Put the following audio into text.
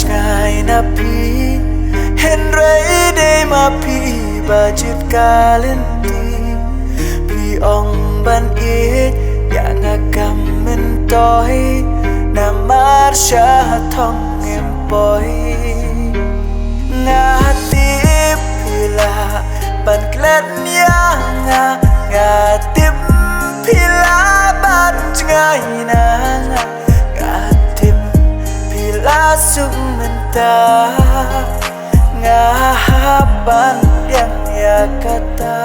ngày na pi hen rei de ma pi ba chit ka lên ti pi ong ban it ya nga kam men toi na mar sha thong em poi nga tip pila ban klet nya nga tip pila ban ngày na nga tip pila sung menta nga ban yang ya kata